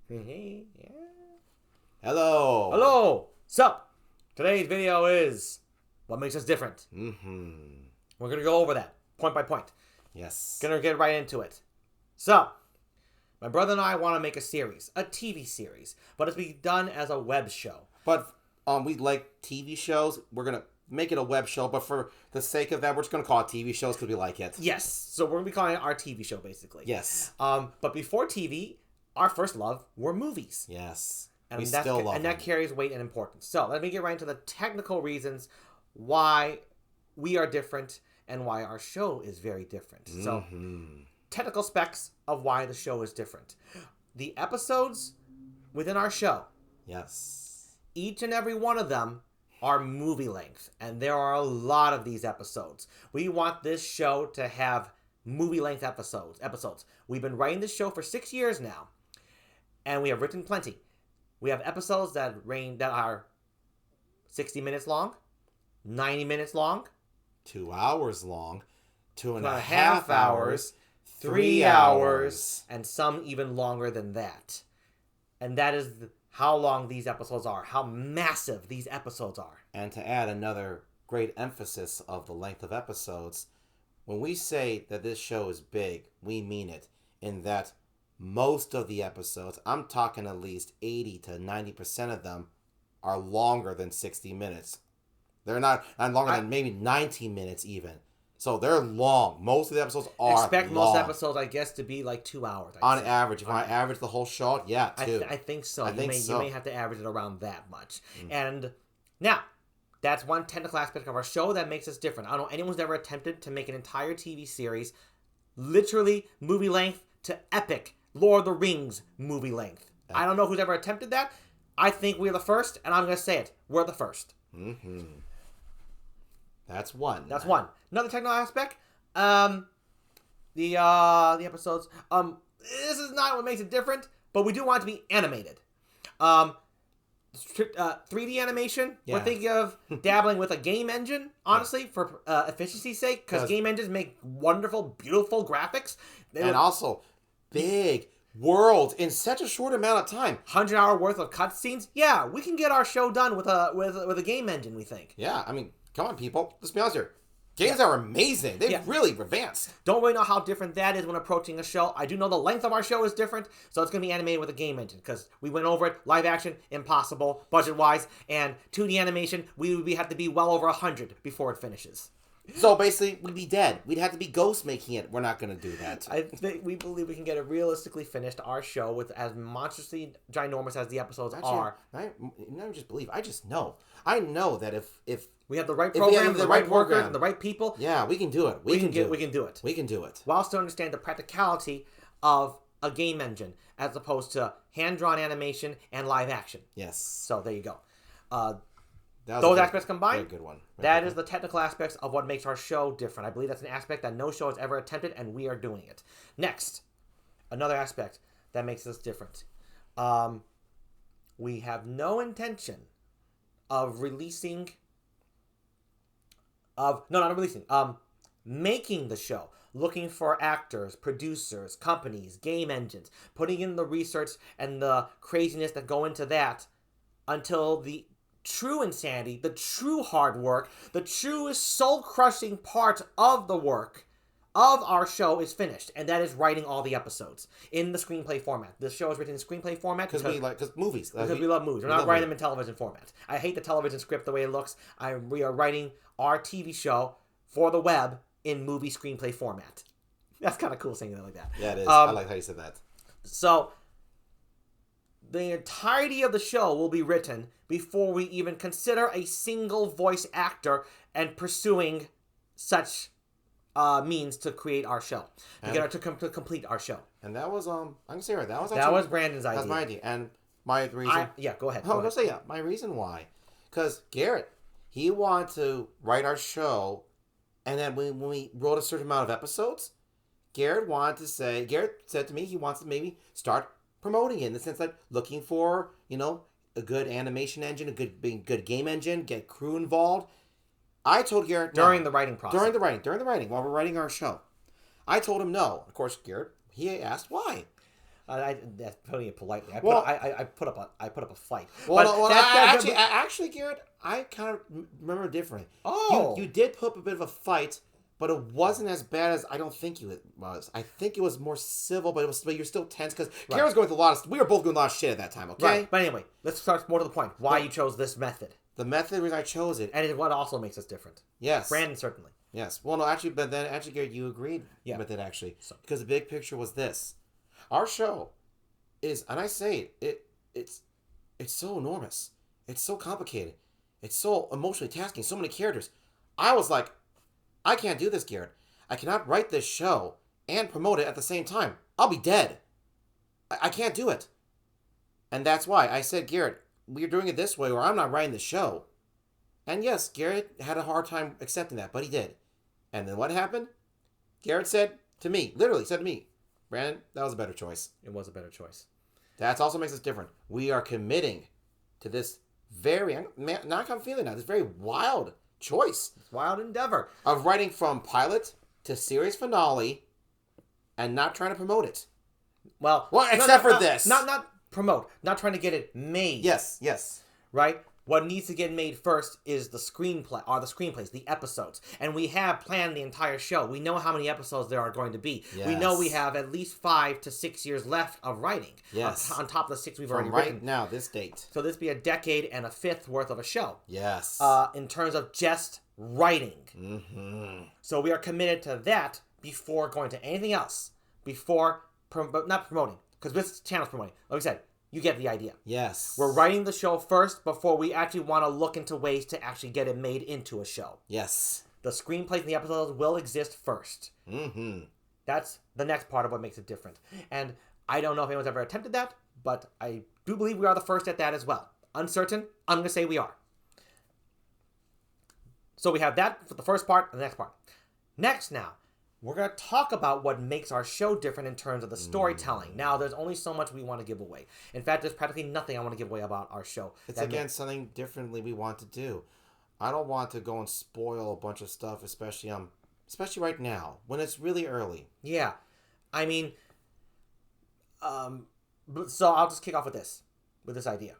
Hey, yeah. Hello. Hello. So, today's video is what makes us different. Mm-hmm. We're going to go over that point by point. Yes. Going to get right into it. So, my brother and I want to make a series, a TV series, but it's be done as a web show. But we like TV shows. We're going to make it a web show, but for the sake of that, we're just going to call it TV shows because we like it. Yes. So, we're going to be calling it our TV show, basically. Yes. But before TV, our first love were movies. Yes. And we still love them. And that carries weight and importance. So let me get right into the technical reasons why we are different and why our show is very different. So technical specs of why the show is different. The episodes within our show. Yes. Each and every one of them are movie length. And there are a lot of these episodes. We want this show to have movie length episodes. We've been writing this show for 6 years now. And we have written plenty. We have episodes that are 60 minutes long, 90 minutes long, 2 hours long, 2.5 hours, 3 hours, and some even longer than that. And that is how long these episodes are, how massive these episodes are. And to add another great emphasis of the length of episodes, when we say that this show is big, we mean it in that most of the episodes, I'm talking at least 80 to 90% of them, are longer than 60 minutes. They're not longer than maybe 90 minutes even. So they're long. Most of the episodes are Expect long. most episodes, I guess, to be like 2 hours. On average. If I average the whole show, yeah, two. I think so. I think so. You may have to average it around that much. And now, that's one technical aspect of our show that makes us different. I don't know anyone's ever attempted to make an entire TV series, literally movie length to epic Lord of the Rings movie length. I don't know who's ever attempted that. I think we're the first, and I'm going to say it. We're the first. Mm-hmm. That's one. That's one. Another technical aspect, the episodes. This is not what makes it different, but we do want it to be animated. 3D animation. Yeah. We're thinking of dabbling with a game engine, honestly, for efficiency's sake, because game engines make wonderful, beautiful graphics. And also big worlds in such a short amount of time. 100-hour worth of cutscenes. Yeah, we can get our show done with a game engine, we think. Yeah, I mean, come on, people. Let's be honest here. Games are amazing. They've really advanced. Don't really know how different that is when approaching a show. I do know the length of our show is different, so it's going to be animated with a game engine, because we went over it. Live action, impossible, budget-wise, and 2D animation, we would have to be well over 100 before it finishes. So basically, we'd be dead. We'd have to be ghosts making it. We're not going to do that. I think we believe we can get it realistically finished, our show, with as monstrously ginormous as the episodes are. I never just believe. I just know. I know that if we have the right program, the right workers, and the right people. Yeah, we can do it. We can do it. We can do it. We can do it. While still understand the practicality of a game engine as opposed to hand-drawn animation and live action. Yes. So there you go. Those aspects combined, good one. That is the technical aspects of what makes our show different. I believe that's an aspect that no show has ever attempted, and we are doing it. Next, another aspect that makes us different. We have no intention of making the show, looking for actors, producers, companies, game engines, putting in the research and the craziness that go into that until the true insanity, the true hard work, the truest soul-crushing part of the work of our show is finished, and that is writing all the episodes in the screenplay format. This show is written in screenplay format because movies. Because we love movies. We're not writing them in television format. I hate the television script the way it looks. We are writing our TV show for the web in movie screenplay format. That's kind of cool saying it like that. Yeah, it is. I like how you said that. So the entirety of the show will be written before we even consider a single voice actor and pursuing such means to create our show, to complete our show. And that was I'm gonna say right. That was Brandon's idea. That's my idea, and my reason. Go ahead. I'm gonna say my reason why, because Garrett, he wanted to write our show, and then when we wrote a certain amount of episodes, Garrett said to me he wants to maybe start promoting it in the sense that looking for a good animation engine, a good game engine, get crew involved. I told Garrett during the writing process. During the writing, while we're writing our show, I told him no. Of course, Garrett, he asked why. That's putting it politely. I put up a fight. Well, actually, Garrett, I kind of remember differently. Oh, you did put up a bit of a fight, but it wasn't as bad as I don't think it was. I think it was more civil, but you're still tense because Kara was going through we were both going through a lot of shit at that time. Okay, right. But anyway, let's start more to the point. Why you chose this method? The method reason I chose it, and it's what also makes us different. Yes, Brandon certainly. Yes. Well, no, actually, but then actually, Garrett, you agreed with it actually, because the big picture was this: our show is, and I say it's so enormous, it's so complicated, it's so emotionally tasking, so many characters. I was like, I can't do this, Garrett. I cannot write this show and promote it at the same time. I'll be dead. I can't do it. And that's why I said, Garrett, we're doing it this way, or I'm not writing the show. And yes, Garrett had a hard time accepting that, but he did. And then what happened? Garrett said to me, literally said to me, Brandon, that was a better choice. It was a better choice. That also makes us different. We are committing to this I'm feeling now, this very wild choice. It's wild endeavor. Of writing from pilot to series finale and not trying to promote it. Well, except for this. Not promote. Not trying to get it made. Yes. Right? What needs to get made first is the screenplays, the episodes. And we have planned the entire show. We know how many episodes there are going to be. Yes. We know we have at least 5 to 6 years left of writing. Yes. On top of the 6 we've From already right written. now, this date. So this be a decade and a fifth worth of a show. Yes. In terms of just writing. Mm-hmm. So we are committed to that before going to anything else. Not promoting. Because this channel's promoting. Like I said, you get the idea. Yes. We're writing the show first before we actually want to look into ways to actually get it made into a show. Yes. The screenplays and the episodes will exist first. Mm-hmm. That's the next part of what makes it different. And I don't know if anyone's ever attempted that, but I do believe we are the first at that as well. Uncertain, I'm going to say we are. So we have that for the first part and the next part. Next now, we're going to talk about what makes our show different in terms of the storytelling. Now, there's only so much we want to give away. In fact, there's practically nothing I want to give away about our show. It's again something differently we want to do. I don't want to go and spoil a bunch of stuff, especially right now when it's really early. Yeah, I mean, so I'll just kick off with this idea,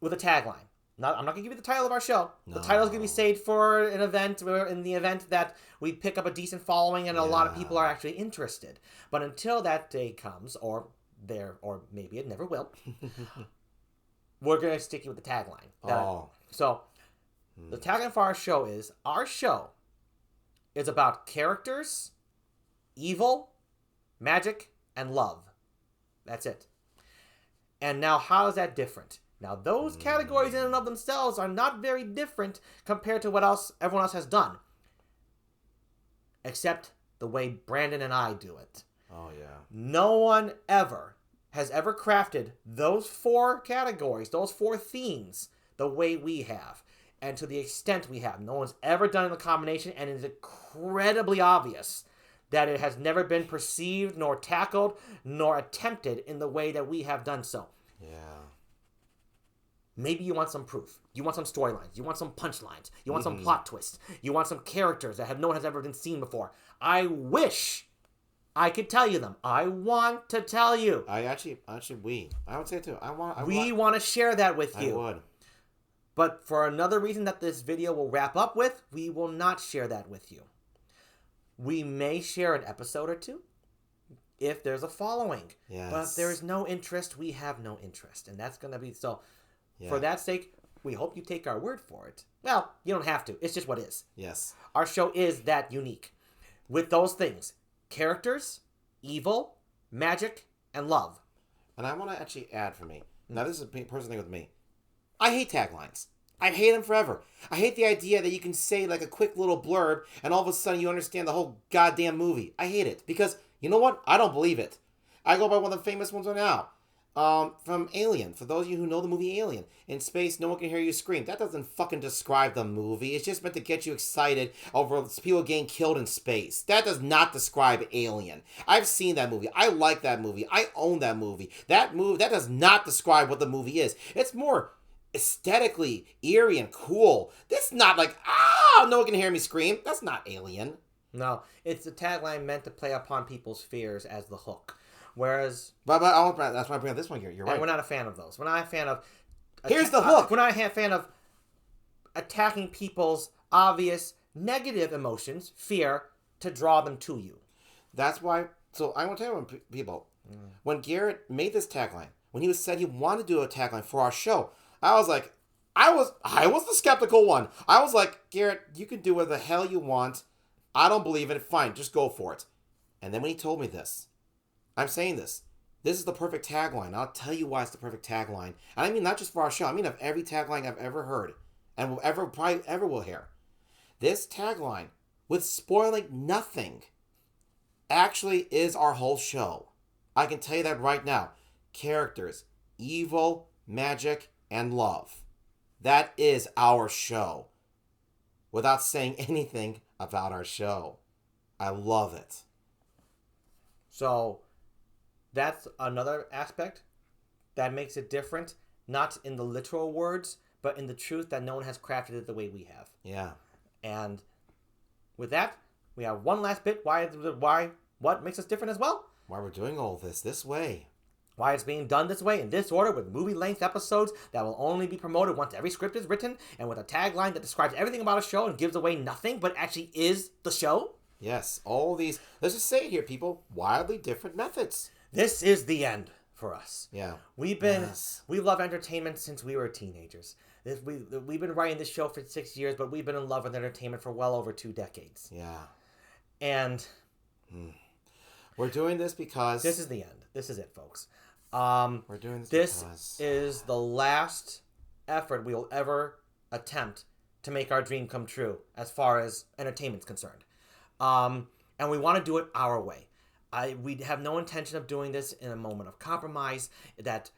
with a tagline. I'm not going to give you the title of our show. No. The title's going to be saved for an event, in the event that we pick up a decent following and a lot of people are actually interested. But until that day comes, or maybe it never will, we're going to stick you with the tagline. So, the tagline for our show is about characters, evil, magic, and love. That's it. And now, how is that different? Now, those categories in and of themselves are not very different compared to what everyone else has done. Except the way Brandon and I do it. Oh, yeah. No one has ever crafted those 4 categories, those 4 themes, the way we have. And to the extent we have. No one's ever done it in a combination, and it is incredibly obvious that it has never been perceived, nor tackled, nor attempted in the way that we have done so. Yeah. Maybe you want some proof. You want some storylines. You want some punchlines. You want some plot twists. You want some characters that no one has ever been seen before. I wish I could tell you them. I want to tell you. I would say it too. We want to share that with you. I would. But for another reason that this video will wrap up with, we will not share that with you. We may share an episode or 2 if there's a following. Yes. But if there is no interest, we have no interest. And that's going to be so. Yeah. For that sake, we hope you take our word for it. Well, you don't have to. It's just what is. Yes. Our show is that unique. With those things. Characters, evil, magic, and love. And I want to actually add for me. Now, this is a personal thing with me. I hate taglines. I hate them forever. I hate the idea that you can say like a quick little blurb and all of a sudden you understand the whole goddamn movie. I hate it. Because, you know what? I don't believe it. I go by one of the famous ones right now. From Alien. For those of you who know the movie Alien. In space, no one can hear you scream. That doesn't fucking describe the movie. It's just meant to get you excited over people getting killed in space. That does not describe Alien. I've seen that movie. I like that movie. I own that movie. That does not describe what the movie is. It's more aesthetically eerie and cool. That's not like, no one can hear me scream. That's not Alien. No, it's a tagline meant to play upon people's fears as the hook. Whereas, that's why I bring up this one here. You're right. And we're not a fan of those. We're not a fan of. Here's the hook. We're not a fan of attacking people's obvious negative emotions, fear, to draw them to you. That's why. So I want to tell you, people, when Garrett made this tagline, when he said he wanted to do a tagline for our show, I was like, I was the skeptical one. I was like, Garrett, you can do what the hell you want. I don't believe in it. Fine, just go for it. And then when he told me this, I'm saying this. This is the perfect tagline. I'll tell you why it's the perfect tagline. And I mean not just for our show. I mean of every tagline I've ever heard and will probably ever will hear. This tagline, with spoiling nothing, actually is our whole show. I can tell you that right now. Characters, evil, magic, and love. That is our show. Without saying anything about our show. I love it. So, that's another aspect that makes it different, not in the literal words, but in the truth that no one has crafted it the way we have. Yeah. And with that, we have one last bit. What makes us different as well? Why we're doing all this way. Why it's being done this way, in this order, with movie-length episodes that will only be promoted once every script is written, and with a tagline that describes everything about a show and gives away nothing, but actually is the show. Yes, all these, let's just say it here, people, wildly different methods. This is the end for us. Yeah. We love entertainment since we were teenagers. We've been writing this show for 6 years, but we've been in love with entertainment for well over 2 decades. Yeah. And we're doing this because this is the end. This is it, folks. We're doing this because this is the last effort we will ever attempt to make our dream come true as far as entertainment's concerned. And we want to do it our way. We have no intention of doing this in a moment of compromise that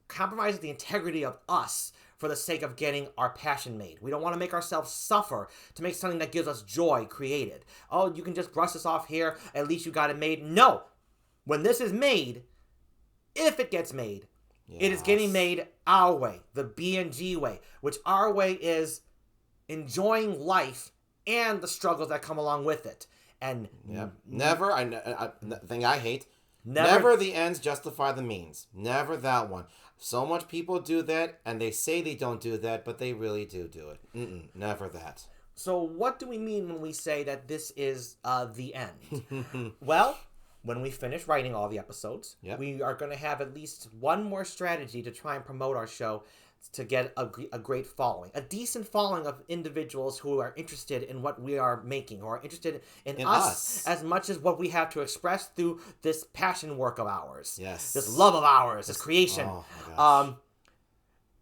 compromises the integrity of us for the sake of getting our passion made. We don't want to make ourselves suffer to make something that gives us joy created. Oh, you can just brush this off here. At least you got it made. No. When this is made, if it gets made, it is getting made our way, the B&G way, which our way is enjoying life and the struggles that come along with it. And never, the thing I hate, never the ends justify the means. Never that one. So much people do that, and they say they don't do that, but they really do it. Never that. So what do we mean when we say that this is the end? Well, when we finish writing all the episodes, we are going to have at least one more strategy to try and promote our show to get a great following. A decent following of individuals who are interested in what we are making, who are interested in us as much as what we have to express through this passion work of ours. Yes. This love of ours, this creation. Oh, my gosh.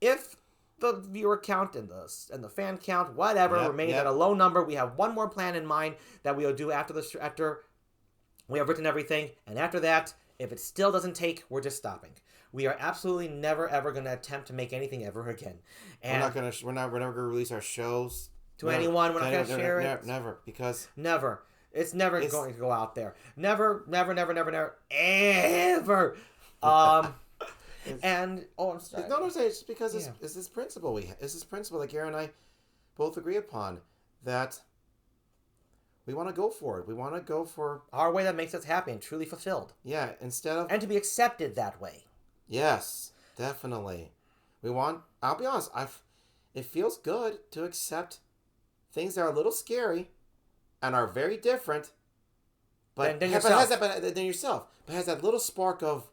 If the viewer count and the fan count, whatever, remains at a low number, we have one more plan in mind that we will do after we have written everything, and after that, if it still doesn't take, we're just stopping. We are absolutely never ever going to attempt to make anything ever again. And we're never going to release our shows to anyone. We're not going to share it. Never, because never. It's never going to go out there. Never, ever. And I'm sorry. No, it's because it's this principle that Gary and I both agree upon, that we want to go for it. We want to go for our way that makes us happy and truly fulfilled. Yeah, and to be accepted that way. Yes, definitely. I'll be honest, it feels good to accept things that are a little scary and are very different, but than yourself. But has that little spark of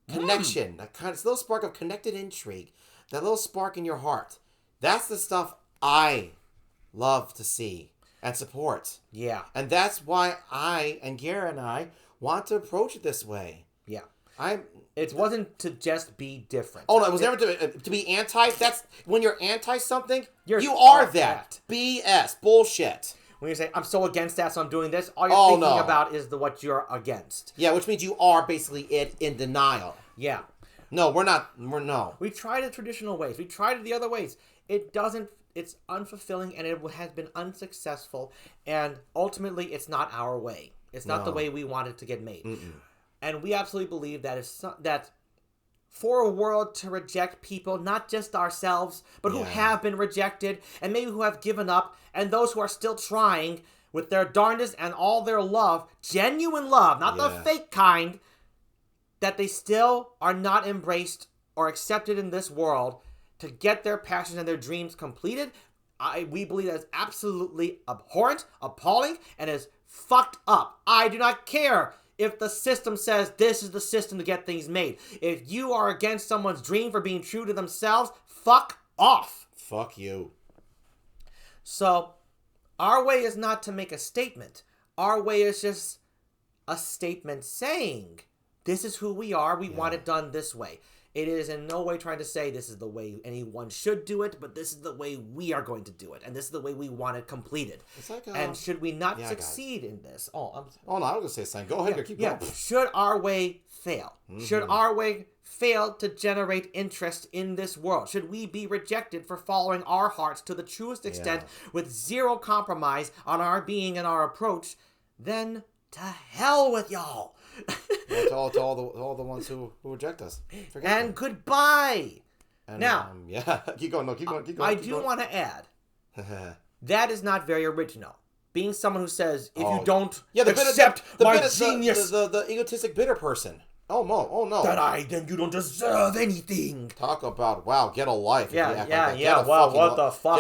connection, this little spark of connected intrigue, that little spark in your heart. That's the stuff I love to see and support. Yeah. And that's why I and Gara and I want to approach it this way. Yeah. It wasn't to just be different. Oh, no, it was never to be anti. That's when you're anti something, you are that. BS. Bullshit. When you say, I'm so against that, so I'm doing this, all you're thinking about is what you're against. Yeah, which means you are basically in denial. Yeah. No, we're not. No. We tried the traditional ways. We tried it the other ways. It's unfulfilling, and it has been unsuccessful, and ultimately, it's not our way. It's not the way we want it to get made. And we absolutely believe that for a world to reject people, not just ourselves, but who have been rejected, and maybe who have given up, and those who are still trying with their darndest and all their love, genuine love, not the fake kind, that they still are not embraced or accepted in this world to get their passions and their dreams completed, we believe that is absolutely abhorrent, appalling, and is fucked up. I do not care if the system says this is the system to get things made. If you are against someone's dream for being true to themselves, fuck off. Fuck you. So, our way is not to make a statement. Our way is just a statement saying, this is who we are, we want it done this way. It is in no way trying to say this is the way anyone should do it, but this is the way we are going to do it, and this is the way we want it completed. It's like, and should we not succeed in this? No, I was going to say something. Go ahead, keep going. Should our way fail? Should our way fail to generate interest in this world? Should we be rejected for following our hearts to the truest extent with zero compromise on our being and our approach? Then to hell with y'all. To all the ones who reject us. Forget and them. Goodbye. And, now, keep going. No, keep going. I do want to add that is not very original. Being someone who says if you don't accept my genius, the egotistic bitter person. Oh no. Then you don't deserve anything. Talk about get a life. What the fuck?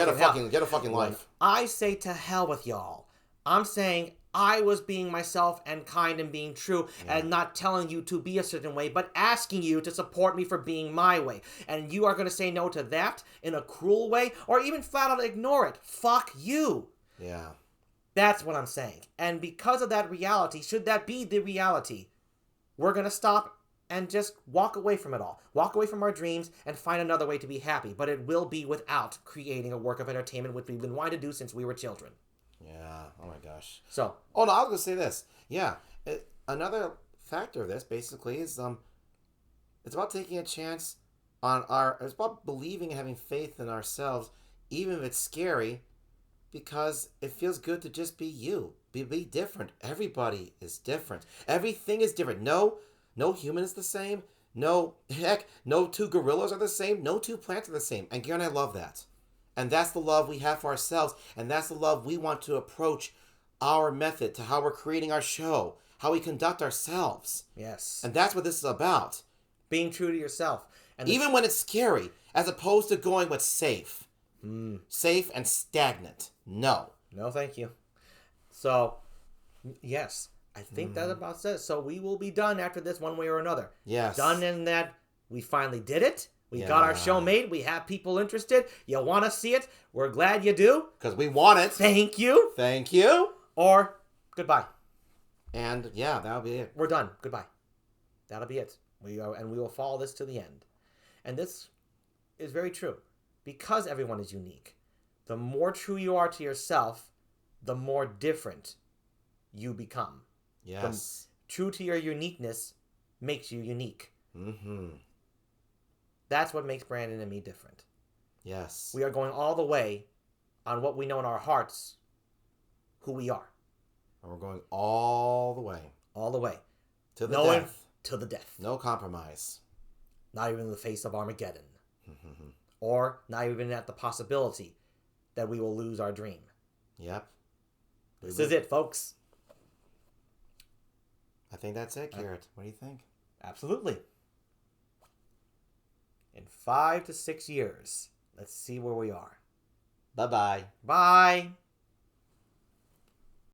Get a fucking life. I say to hell with y'all. I'm saying I was being myself and kind and being true and not telling you to be a certain way, but asking you to support me for being my way. And you are going to say no to that in a cruel way or even flat out ignore it. Fuck you. Yeah. That's what I'm saying. And because of that reality, should that be the reality, we're going to stop and just walk away from it all. Walk away from our dreams and find another way to be happy. But it will be without creating a work of entertainment, which we've been wanting to do since we were children. Yeah. Oh my gosh. So. Oh no, I was gonna say this. Yeah. Another factor of this basically is it's about taking a chance on it's about believing and having faith in ourselves, even if it's scary, because it feels good to just be you. Be different. Everybody is different. Everything is different. No human is the same. No two gorillas are the same. No two plants are the same. And Garen and I love that. And that's the love we have for ourselves. And that's the love we want to approach our method to how we're creating our show, how we conduct ourselves. Yes. And that's what this is about. Being true to yourself. And even when it's scary, as opposed to going with safe. Safe and stagnant. No, thank you. So, yes, I think that about says. So we will be done after this one way or another. Yes. Done in that we finally did it. We got our show made. We have people interested. You want to see it? We're glad you do. Because we want it. Thank you. Thank you. Or goodbye. And that'll be it. We're done. Goodbye. That'll be it. We will follow this to the end. And this is very true. Because everyone is unique. The more true you are to yourself, the more different you become. Yes. True to your uniqueness makes you unique. Mm-hmm. That's what makes Brandon and me different. Yes. We are going all the way on what we know in our hearts, who we are. And we're going all the way. All the way. To the death. To the death. No compromise. Not even in the face of Armageddon. Or not even at the possibility that we will lose our dream. Yep. This is it, folks. I think that's it, Garrett. What do you think? Absolutely. In 5 to 6 years, let's see where we are. Bye-bye. Bye.